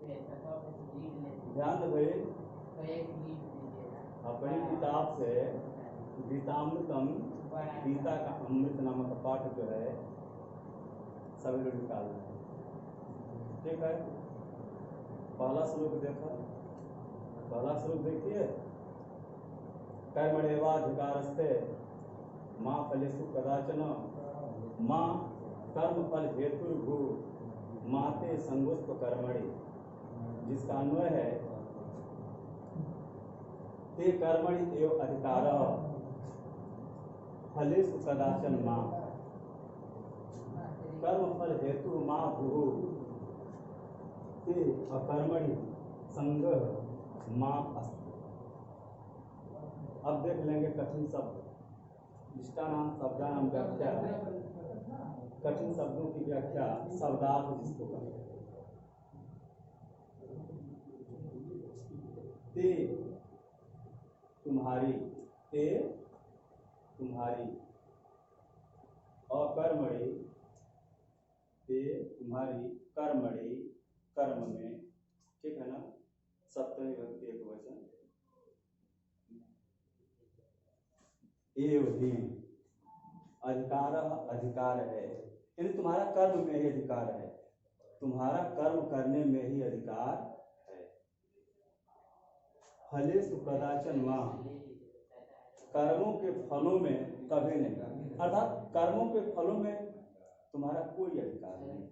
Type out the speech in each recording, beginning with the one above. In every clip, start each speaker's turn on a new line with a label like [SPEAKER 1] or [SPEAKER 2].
[SPEAKER 1] ध्यान दे भाई, अपनी किताब से गीतामृतम, गीता का अमृत नामक पाठ जो है सभी लोग निकालना है। ठीक है, पहला श्लोक देखो, पहला श्लोक देखिए। कर्मण्येवाधिकारस्ते मां फलेषु कदाचन मां कर्म फल हेतुर्भू माते संगोस्त्व कर्मणि, जिसका अन्वय है ते कर्मणि एव अधिकारः फलेषु कदाचन मां कर्म फल हेतु मां भूः ते अकर्मणि संगः मां अस्ति। अब देख लेंगे कठिन शब्द, इष्टानाम शब्दानाम व्याख्या, कठिन शब्दों की व्याख्या शब्दार्थ जिसको कहते हैं। ते तुम्हारी, ते तुम्हारी, अकर्मणि, ते तुम्हारी, कर्मणि, कर्म में, ठीक है ना, सप्तमी विभक्ति एक वचन, एव ही अधिकार, अधिकार है, यानी तुम्हारा कर्म में ही अधिकार है, तुम्हारा कर्म करने में ही अधिकार है। फलेषु कदाचन मां, कर्मों के फलों में कभी नहीं, अर्थात कर्मों के फलों में तुम्हारा कोई अधिकार नहीं,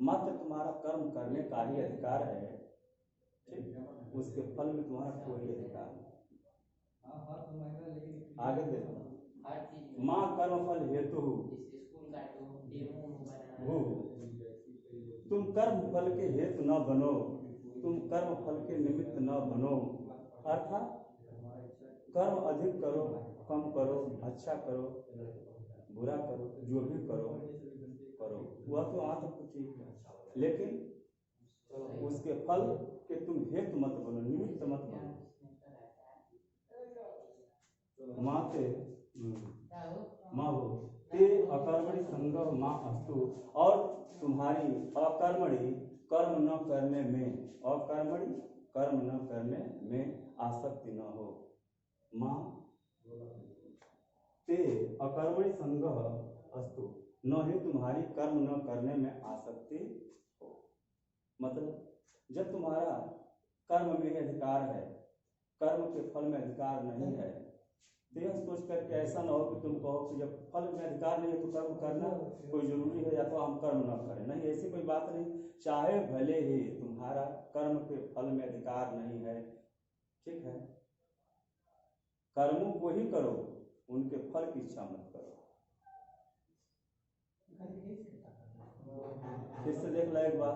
[SPEAKER 1] मात्र तुम्हारा कर्म करने का ही अधिकार है। ठीक, उसके फल में तुम्हारा कोई अधिकार नहीं। आगे देखो, मां कर्म फल हेतु हो, तुम कर्म फल के हेतु न बनो, तुम कर्म फल के निमित्त न बनो, अर्थात कर्म अधिक करो, कम करो, अच्छा करो, बुरा करो, जो भी करो करो, वह तो वहां तक ठीक है, लेकिन उसके फल के तुम हेतु मत बनो, निमित्त मत बनो। माते माँ हो ते अकर्मणि संगः माँ अस्तु, और तुम्हारी अकर्मणि कर्म न करने में, अकर्मणि कर्म न करने में आसक्ति न हो। माँ ते अकर्मणि संगः अस्तु, न ही तुम्हारी कर्म न करने में आसक्ति हो। मतलब जब तुम्हारा कर्म में अधिकार है, कर्म के फल में अधिकार नहीं है, तो यह सोच करके ऐसा न हो कि तुम कहो कि जब फल में अधिकार नहीं है तो कर्म करना कोई जरूरी है या तो हम कर्म न करें। नहीं, ऐसी कोई बात नहीं, चाहे भले ही तुम्हारा कर्म के फल में अधिकार नहीं है, ठीक है, कर्मों को ही करो, उनके फल की इच्छा मत करो। फिर से देख लो एक बार,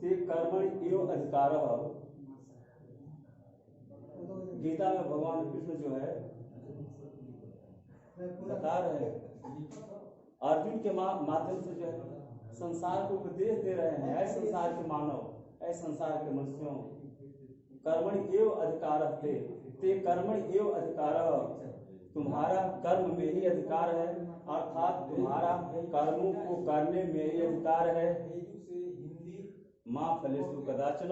[SPEAKER 1] ते कर्मणि एव अधिकारः, गीता में भगवान कृष्ण जो है बता रहे हैं, अर्जुन के माध्यम से जो है संसार को उपदेश दे रहे हैं, ऐसे संसार के मानव, ऐसे संसार के मनुष्यों, कर्मणि एव अधिकारः ते कर्मणि एव अधिकारः, तुम्हारा कर्म में ही अधिकार है, अर्थात तुम्हारा कर्मों को करने में ही अधिकार है। मां फलेषु कदाचन,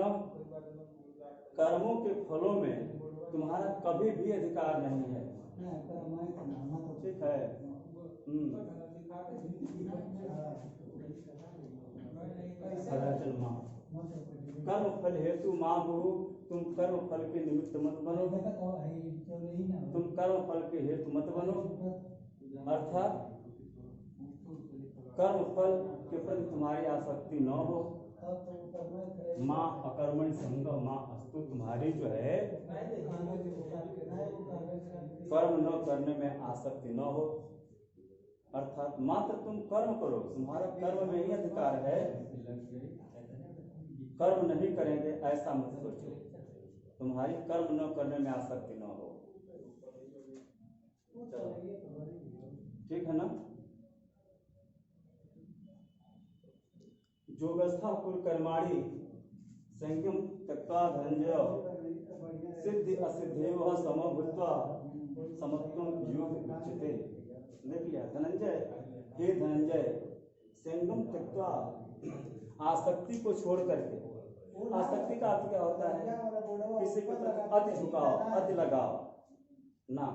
[SPEAKER 1] कर्मों के फलों में तुम्हारा कभी भी अधिकार नहीं है। ठीक है, कर्म फल हेतु मां भू, तुम कर्म फल के निमित्त मत बनो, तुम कर्म फल के हेतु मत बनो, अर्थात कर्म फल के प्रति तुम्हारी आसक्ति न हो। मां अकर्मणि संगः मां अस्तु, तुम्हारी जो है कर्म न करने में आसक्ति न हो, अर्थात मात्र तुम कर्म करो, तुम्हारा कर्म में ही अधिकार है, कर्म नहीं करेंगे ऐसा मत सोचो, तुम्हारी कर्म न करने में आसक्ति न हो। ठीक है ना। जोगस्था कुल कर्माणि संयम त्यक्त्वा धनंजय सिद्धि असिद्धेव समभूत्वा समत्वं योग उच्यते। देख लिया धनंजय, हे धनंजय, संयम त्यक्त्वा, आसक्ति को छोड़ करके, आसक्ति का अर्थ क्या होता है? किसी के प्रति अति झुकाव, अति लगाव ना।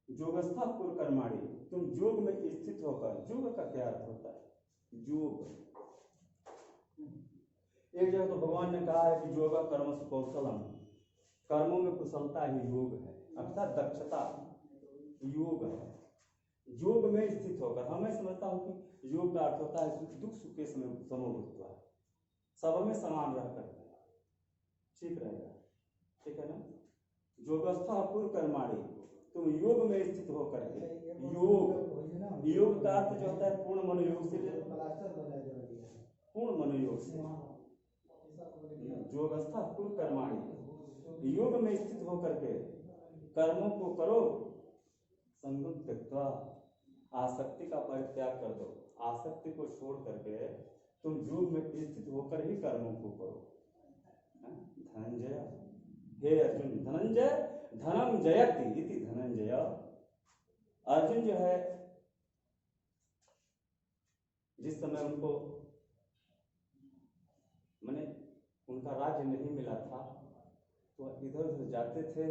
[SPEAKER 1] योगस्था कुरु कर्माणि, तुम योग में स्थित होकर, योग का क्या अर्थ होता है? योग, एक जगह तो भगवान ने कहा है कि योग कर्म कौशलम, कर्मों में कुशलता ही योग है, अर्थात दक्षता योग है। योग में स्थित होकर, हमें समझता हूं कि योग का अर्थ होता है दुख सुख के समय समभूतवा, सब में समान रह कर, ठीक रहेगा, ठीक है ना। योगस्था कुरु कर्माणि, तुम योग में स्थित होकर के, योग का अर्थ जो होता है पूर्ण मनोयोग से, पूर्ण मनोयोग से, योगस्था कुरु कर्माणि, योग में स्थित होकर के कर्मों को करो, संगम त्यक्त्वा, आसक्ति का परित्याग कर दो, आसक्ति को छोड़ करके तुम योग में स्थित होकर ही कर्मों को करो। धनंजय, हे अर्जुन, धनंजय धनम जयति इति धनंजय, अर्जुन जो है जिस समय उनको माने उनका राज्य नहीं मिला था तो इधर उधर जाते थे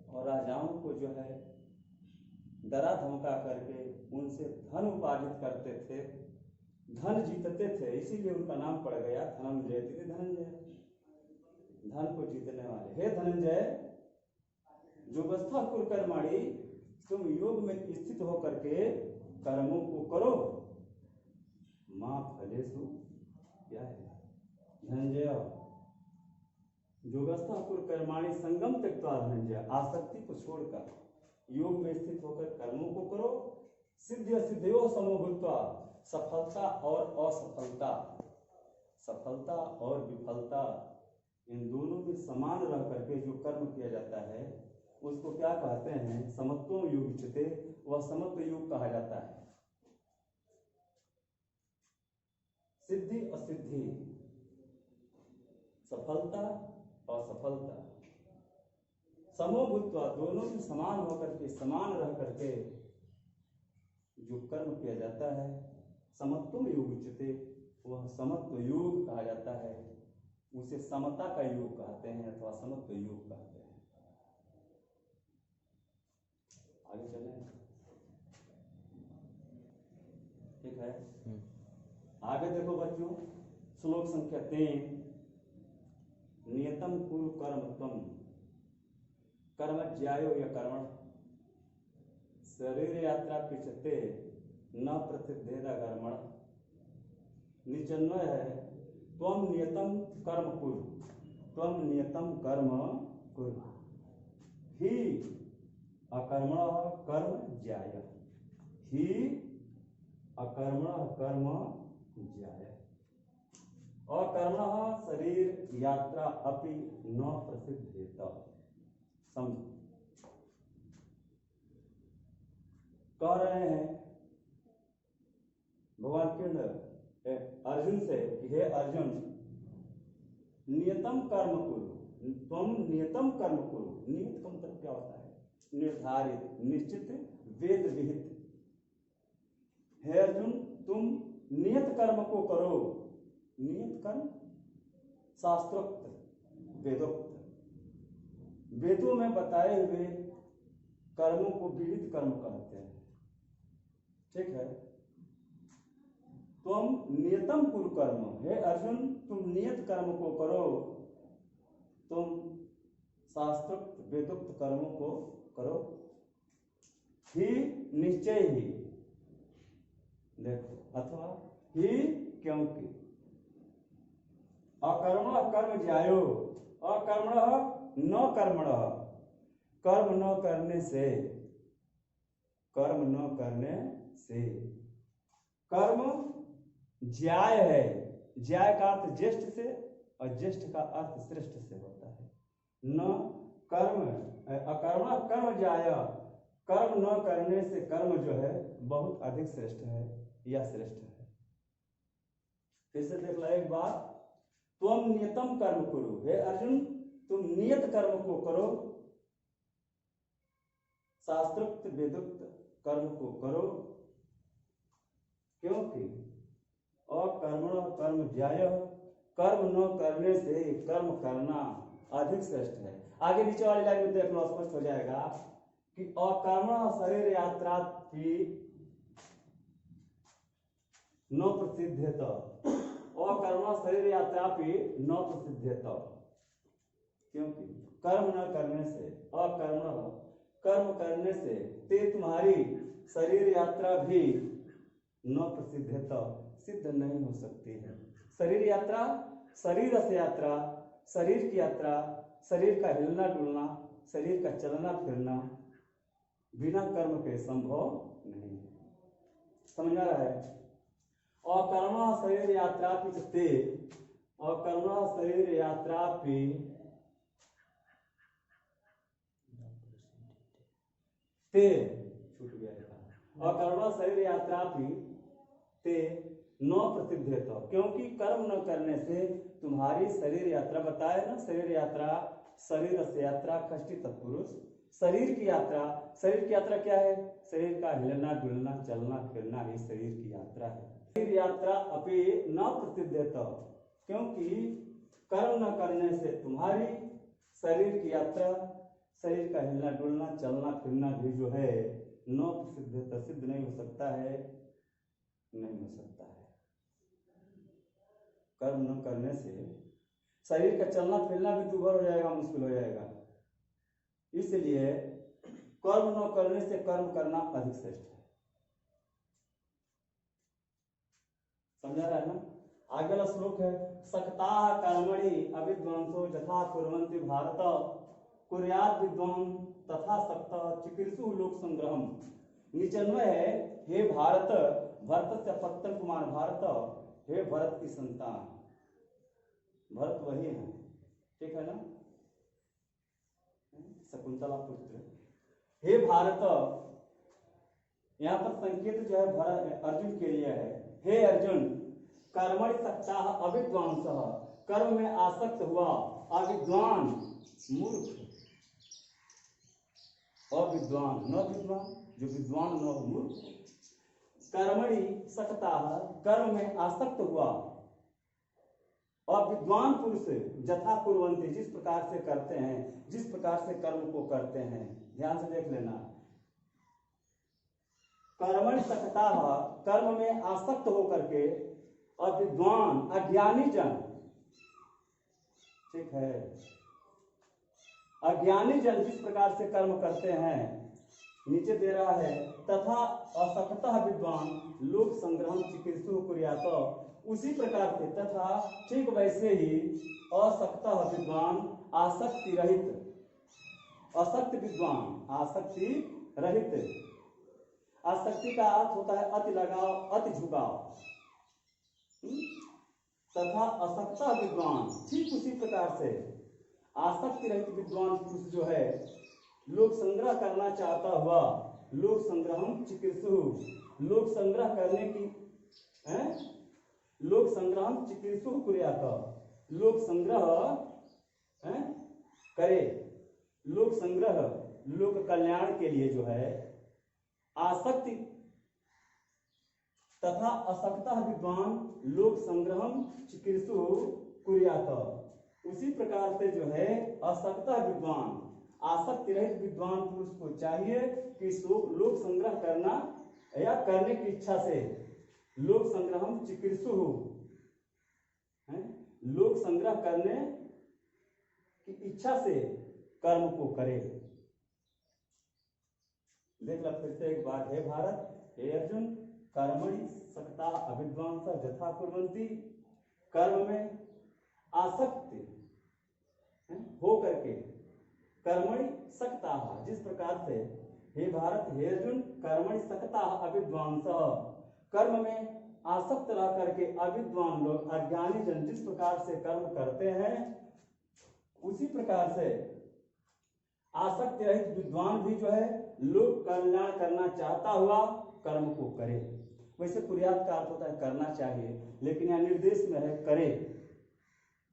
[SPEAKER 1] और राजाओं को जो है डरा धमका करके उनसे धन उपार्जित करते थे, धन जीतते थे, इसीलिए उनका नाम पड़ गया धनम जयति, धनंजय, धन को जीतने वाले। हे धनंजय, योगस्था कुरु कर्माणि, तुम योग में स्थित होकर के कर्मों को करो, मां फलेषु, क्या है धनंजय, योगस्था कुरु कर्माणि संगम त्यक्त्वा धनंजय, आसक्ति को छोड़कर योग में स्थित होकर कर्मों को करो, सिद्ध सिद्धयो समो भूत्वा, सफलता और असफलता, सफलता और विफलता इन दोनों में समान रह करके जो कर्म किया जाता है उसको क्या कहते हैं? समत्वं युज्यते, वह समत्व योग कहा जाता है। सिद्धि असिद्धि, सफलता असफलता, समो भूत्वा, दोनों में समान होकर के, समान रह करके जो कर्म किया जाता है, समत्वं युज्यते, वह समत्व योग कहा जाता है, उसे समता का योग कहते हैं अथवा समत्व योग कहते हैं। आगे चले, ठीक है। आगे देखो बच्चों, श्लोक संख्या 3, नियतम कुरु कर्म त्वं कर्म ज्यायो या कर्मण, शरीर यात्रा पिछते न प्रतिद्धेद कर्मण, निचन्वय है त्वं नियतम कर्म कुरु, त्वं नियतम कर्म कुरु, ही अकर्मणः कर्म ज्याय, ही अकर्मणः कर्म ज्याय, अकर्मणः शरीर यात्रा अपि न प्रसिद्धेत। समझ, कह रहे हैं भगवान कृष्ण अर्जुन से कि हे अर्जुन, नियतम कर्म कुरु, तुम नियतम कर्म कुरु, नियत का मतलब क्या होता है? निर्धारित, निश्चित, वेद विहित। हे अर्जुन, तुम नियत कर्म को करो, नियत कर्म शास्त्रोक्त, वेदोक्त, वेदों में बताए हुए कर्मों को विहित कर्म कहते हैं, ठीक है। तुम नियतम कुरु कर्म, हे अर्जुन तुम नियत कर्म को करो, तुम शास्त्रोक्त वेदोक्त कर्मों को करो, ही निश्चय ही, देखो, अथवा ही क्योंकि, अकर्मणः कर्म ज्यायो, अकर्मणः न कर्मणः, कर्म न करने से, कर्म न करने से, कर्म ज्याय है, ज्याय का अर्थ ज्येष्ठ से और ज्येष्ठ का अर्थ श्रेष्ठ से होता है। न कर्म, अकर्मणः कर्म ज्याय, कर्म न करने से कर्म जो है बहुत अधिक श्रेष्ठ है या श्रेष्ठ है। फिर से देख लो एक बार, त्वं नियतम कर्म कुरु, हे अर्जुन तुम नियत कर्म को करो, शास्त्रोक्त वेदोक्त कर्म को करो, क्योंकि अकर्मण कर्म ज्यायः, कर्म न करने से कर्म करना अधिक श्रेष्ठ है। आगे नीचे वाली लाइन में देख लो, स्पष्ट हो जाएगा कि अकर्मण शरीर यात्रा की न प्रसिद्धेत, अकर्मण शरीर यात्रा भी न प्रसिद्धेत, क्योंकि कर्म न करने से, अकर्मण कर्म करने से ते तुम्हारी शरीर यात्रा भी न प्रसिद्धेत, सिद्ध नहीं हो सकती है। शरीर यात्रा, शरीर से यात्रा, शरीर की यात्रा, शरीर का हिलना डुलना, शरीर का चलना फिरना बिना कर्म के संभव नहीं है। समझ आ रहा है? अकर्मण शरीर यात्रा ते, अकर्मण शरीर यात्रा पे ते, छूट गया था, अकर्मण शरीर यात्रा भी ते न प्रसिद्धेत, क्योंकि कर्म न करने से तुम्हारी शरीर यात्रा, बताए ना, शरीर यात्रा, शरीर से यात्रा, षष्ठी तत्पुरुष, शरीर की यात्रा, शरीर की यात्रा क्या है? शरीर का हिलना डुलना चलना फिरना ही शरीर की यात्रा है। शरीर यात्रा अपि न प्रसिद्धेत, क्योंकि कर्म न करने से तुम्हारी शरीर की यात्रा, शरीर का हिलना डुलना चलना फिरना भी जो है न प्रसिद्धेत, सिद्ध नहीं हो सकता है, नहीं हो सकता है। कर्म न करने से शरीर का चलना फिरना भी दुर्भर हो जाएगा, मुश्किल हो जाएगा। इसलिए कर्म न करने से कर्म करना अधिक श्रेष्ठ है। समझा रहा है ना? आगे वाला श्लोक है, सक्ता कर्मणि अविद्वांसो यथा कुर्वन्ति भारत, कुर्यात् विद्वान तथा सक्त चिकीर्षु लोक संग्रहम। निचन्वय है, हे भारत, भरत से पत्तन कुमार भारत, हे भरत की संतान, भरत वही है, ठीक है ना, शकुंतला पुत्र। हे भारत, यहाँ पर संकेत जो है भरत अर्जुन के लिए है। हे अर्जुन, कर्मणि सक्ता अविद्वांसः, कर्म में आसक्त हुआ अविद्वान, मूर्ख, अविद्वान न विद्वान, जो विद्वान न हो मूर्ख, कर्मणि सक्ता, कर्म में आसक्त हुआ, और विद्वान पुरुष यथा कुर्वन्ति, जिस प्रकार से करते हैं, जिस प्रकार से कर्म को करते हैं, ध्यान से देख लेना। कर्मणि सक्ता, कर्म में आसक्त होकर के, और विद्वान अज्ञानी जन, ठीक है, अज्ञानी जन जिस प्रकार से कर्म करते हैं, नीचे दे रहा है, तथा असक्तः विद्वान लोक संग्रहम चिकीर्षु कुर्यात, उसी प्रकार से, तथा ठीक वैसे ही असक्तः विद्वान, आसक्ति रहित, असक्त विद्वान, आसक्ति रहित, आसक्ति का अर्थ होता है अति लगाव, अति झुकाव, तथा असक्तः विद्वान, ठीक उसी प्रकार से आसक्ति रहित विद्वान पुरुष जो है, लोक संग्रह करना चाहता हुआ, लोक संग्रहम चिकीर्षु, लोक संग्रह करने की, लोक संग्रहम चिकीर्षु कुर्यात, लोक संग्रह करे, लोक संग्रह, लोक कल्याण के लिए जो है आसक्ति, तथा असक्तः विद्वान लोक संग्रहम चिकीर्षु कुर्यात, उसी प्रकार से जो है असक्तः विद्वान, आसक्ति रहित विद्वान पुरुष को चाहिए कि लोक संग्रह करना या करने की इच्छा से, लोक संग्रहम चिकीर्षु, लोक संग्रह करने की इच्छा से कर्म को करे। देख लो फिर से एक बार, हे भारत, हे अर्जुन, कर्मणि सक्ता अविद्वांस यथा कुर्वन्ति, कर्म में आसक्ति हो करके, कर्मणि सक्ता, जिस प्रकार से, हे भारत, हे अर्जुन, कर्मणि सक्ता अविद्वांस, कर्म में आसक्त रह करके अविद्वान लोग, अज्ञानी जन जिस प्रकार से कर्म करते हैं, उसी प्रकार से आसक्ति रहित विद्वान भी जो है लोक कल्याण करना चाहता हुआ कर्म को करे। वैसे कुर्यात का अर्थ होता है करना चाहिए, लेकिन यह निर्देश में है करे,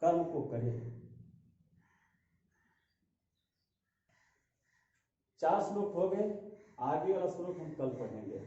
[SPEAKER 1] कर्म को करे। 4 श्लोक हो गए, आगे वाला श्लोक हम कल पढ़ेंगे।